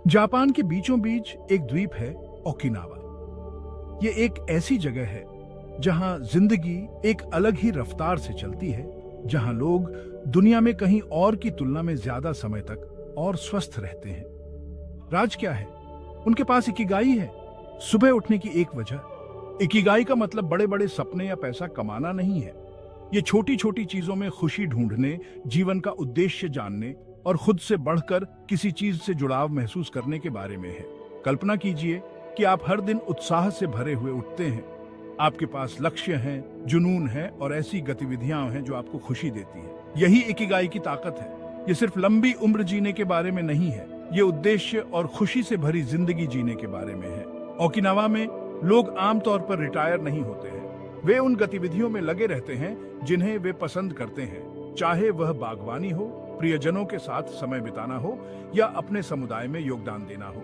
Japan के बीचों बीच एक द्वीप है, ओकिनावा। ये एक ऐसी जगह है जहां जिंदगी एक अलग ही रफ्तार से चलती है, जहां लोग दुनिया में कहीं और की तुलना में ज्यादा समय तक और स्वस्थ रहते हैं। राज क्या है? उनके पास इकिगाई है, सुबह उठने की एक वजह। इकिगाई का मतलब बड़े बड़े सपने या पैसा कमाना नहीं है। ये छोटी छोटी चीजों में खुशी ढूंढने, जीवन का उद्देश्य जानने और खुद से बढ़कर किसी चीज से जुड़ाव महसूस करने के बारे में है। कल्पना कीजिए कि आप हर दिन उत्साह से भरे हुए उठते हैं। आपके पास लक्ष्य हैं, जुनून है और ऐसी गतिविधियां हैं जो आपको खुशी देती है। यही इकिगाई की ताकत है। ये सिर्फ लंबी उम्र जीने के बारे में नहीं है, ये उद्देश्य और खुशी से भरी जिंदगी जीने के बारे में है। ओकिनावा में लोग आमतौर पर रिटायर नहीं होते हैं। वे उन गतिविधियों में लगे रहते हैं जिन्हें वे पसंद करते हैं, चाहे वह बागवानी हो, प्रियजनों के साथ समय बिताना हो या अपने समुदाय में योगदान देना हो।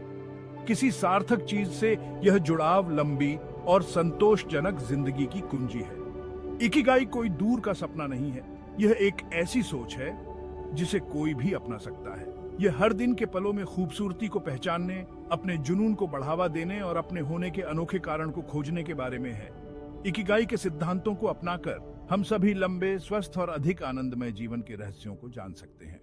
किसी सार्थक चीज से यह जुड़ाव लंबी और संतोषजनक जिंदगी की कुंजी है। इकिगाई कोई दूर का सपना नहीं है, यह एक ऐसी सोच है जिसे कोई भी अपना सकता है। यह हर दिन के पलों में खूबसूरती को पहचानने, अपने जुनून को बढ़ावा देने और अपने होने के अनोखे कारण को खोजने के बारे में है। इकिगाई के सिद्धांतों को अपनाकर हम सभी लंबे, स्वस्थ और अधिक आनंदमय जीवन के रहस्यों को जान सकते हैं।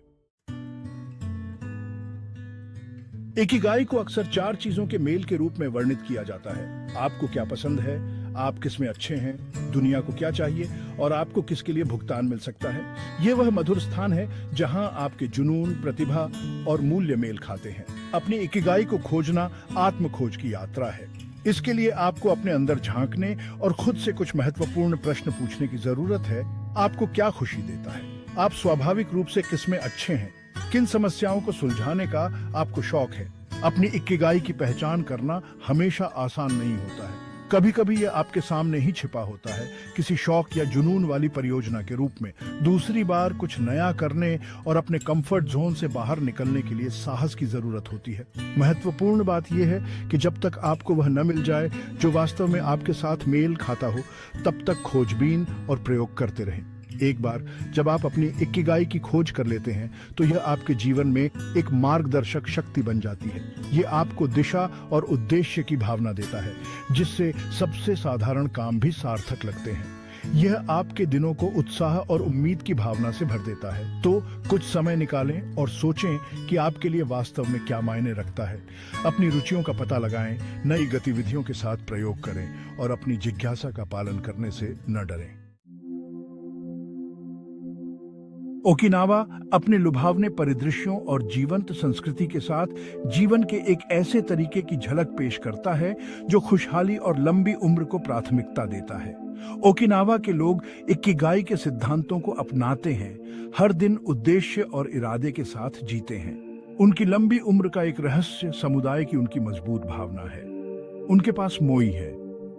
इकिगाई को अक्सर 4 चीजों के मेल के रूप में वर्णित किया जाता है। आपको क्या पसंद है, आप किसमें अच्छे हैं, दुनिया को क्या चाहिए और आपको किसके लिए भुगतान मिल सकता है। यह वह मधुर स्थान है जहां आपके जुनून, प्रतिभा और मूल्य मेल खाते हैं। अपनी इकिगाई को खोजना आत्म खोज की यात्रा है। इसके लिए आपको अपने अंदर झांकने और खुद से कुछ महत्वपूर्ण प्रश्न पूछने की जरूरत है। आपको क्या खुशी देता है? आप स्वाभाविक रूप से किसमें अच्छे हैं? किन समस्याओं को सुलझाने का आपको शौक है? अपनी इकिगाई की पहचान करना हमेशा आसान नहीं होता है। कभी कभी यह आपके सामने ही छिपा होता है, किसी शौक या जुनून वाली परियोजना के रूप में। दूसरी बार कुछ नया करने और अपने कंफर्ट जोन से बाहर निकलने के लिए साहस की जरूरत होती है। महत्वपूर्ण बात यह है कि जब तक आपको वह न मिल जाए जो वास्तव में आपके साथ मेल खाता हो, तब तक खोजबीन और प्रयोग करते रहें। एक बार जब आप अपनी इकिगाई की खोज कर लेते हैं तो यह आपके जीवन में एक मार्गदर्शक शक्ति बन जाती है। ये आपको दिशा और उद्देश्य की भावना देता है, जिससे सबसे साधारण काम भी सार्थक लगते हैं। यह आपके दिनों को उत्साह और उम्मीद की भावना से भर देता है। तो कुछ समय निकालें और सोचें कि आपके लिए वास्तव में क्या मायने रखता है। अपनी रुचियों का पता लगाएं, नई गतिविधियों के साथ प्रयोग करें और अपनी जिज्ञासा का पालन करने से न डरें। ओकिनावा अपने लुभावने परिदृश्यों और जीवंत संस्कृति के साथ जीवन के एक ऐसे तरीके की झलक पेश करता है जो खुशहाली और लंबी उम्र को प्राथमिकता देता है। ओकिनावा के लोग इकिगाई के सिद्धांतों को अपनाते हैं, हर दिन उद्देश्य और इरादे के साथ जीते हैं। उनकी लंबी उम्र का एक रहस्य समुदाय की उनकी मजबूत भावना है। उनके पास मोई है,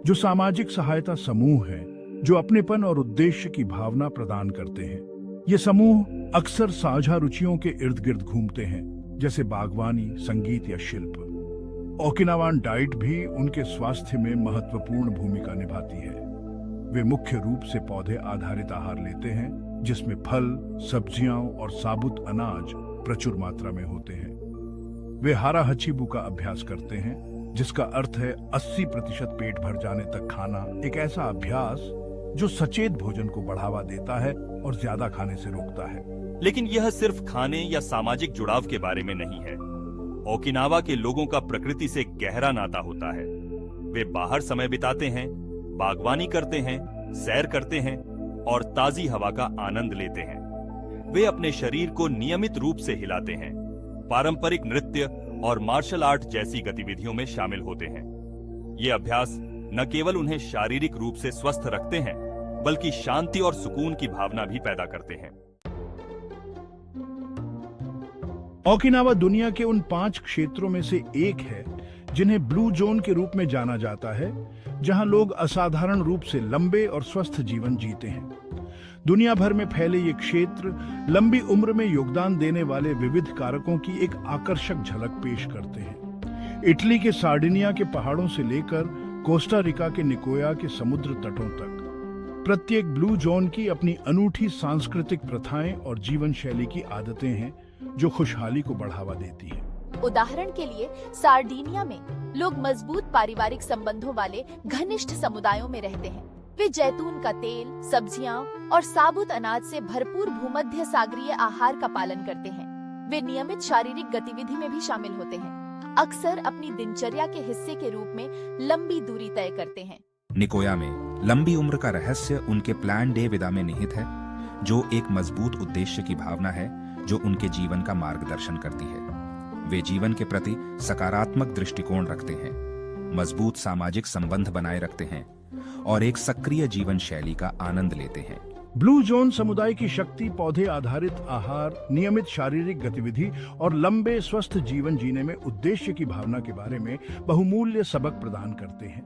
जो सामाजिक सहायता समूह है, जो अपनेपन और उद्देश्य की भावना प्रदान करते हैं। ये समूह अक्सर साझा रुचियों के इर्द गिर्द घूमते हैं, जैसे बागवानी, संगीत या शिल्प। ओकिनावान डाइट भी उनके स्वास्थ्य में महत्वपूर्ण भूमिका निभाती है। वे मुख्य रूप से पौधे आधारित आहार लेते हैं, जिसमें फल, सब्जियां और साबुत अनाज प्रचुर मात्रा में होते हैं। वे हारा हचीबू का अभ्यास करते हैं, जिसका अर्थ है 80% पेट भर जाने तक खाना। एक ऐसा अभ्यास जो सचेत भोजन को बढ़ावा देता है और ज्यादा खाने से रोकता है। लेकिन यह सिर्फ खाने या सामाजिक जुड़ाव के बारे में नहीं है। ओकिनावा के लोगों का प्रकृति से गहरा नाता होता है। वे बाहर समय बिताते हैं, बागवानी करते हैं, सैर करते हैं और ताजी हवा का आनंद लेते हैं। वे अपने शरीर को नियमित रूप से हिलाते हैं, पारंपरिक नृत्य और मार्शल आर्ट जैसी गतिविधियों में शामिल होते हैं। ये अभ्यास न केवल उन्हें शारीरिक रूप से स्वस्थ रखते हैं, बल्कि शांति और सुकून की भावना भी पैदा करते हैं। ओकिनावा दुनिया के उन 5 क्षेत्रों में से एक है जिन्हें ब्लू जोन के रूप में जाना जाता है, जहां लोग असाधारण रूप से लंबे और स्वस्थ जीवन जीते हैं। दुनिया भर में फैले ये क्षेत्र लंबी उम्र में योगदान देने वाले विविध कारकों की एक आकर्षक झलक पेश करते हैं। इटली के सार्डिनिया के पहाड़ों से लेकर कोस्टा रिका के निकोया के समुद्र तटों तक, प्रत्येक ब्लू जोन की अपनी अनूठी सांस्कृतिक प्रथाएं और जीवन शैली की आदतें हैं जो खुशहाली को बढ़ावा देती है। उदाहरण के लिए सार्डिनिया में लोग मजबूत पारिवारिक संबंधों वाले घनिष्ठ समुदायों में रहते हैं। वे जैतून का तेल, सब्जियां और साबुत अनाज से भरपूर भूमध्य सागरीय आहार का पालन करते हैं। वे नियमित शारीरिक गतिविधि में भी शामिल होते हैं, अक्सर अपनी दिनचर्या के हिस्से के रूप में लंबी दूरी तय करते हैं। निकोया में लंबी उम्र का रहस्य उनके प्लान डे विदा में निहित है, जो एक मजबूत उद्देश्य की भावना है जो उनके जीवन का मार्गदर्शन करती है। वे जीवन के प्रति सकारात्मक दृष्टिकोण रखते हैं, मजबूत सामाजिक संबंध बनाए रखते हैं और एक सक्रिय जीवन शैली का आनंद लेते हैं। ब्लू जोन समुदाय की शक्ति पौधे आधारित आहार, नियमित शारीरिक गतिविधि और लंबे स्वस्थ जीवन जीने में उद्देश्य की भावना के बारे में बहुमूल्य सबक प्रदान करते हैं।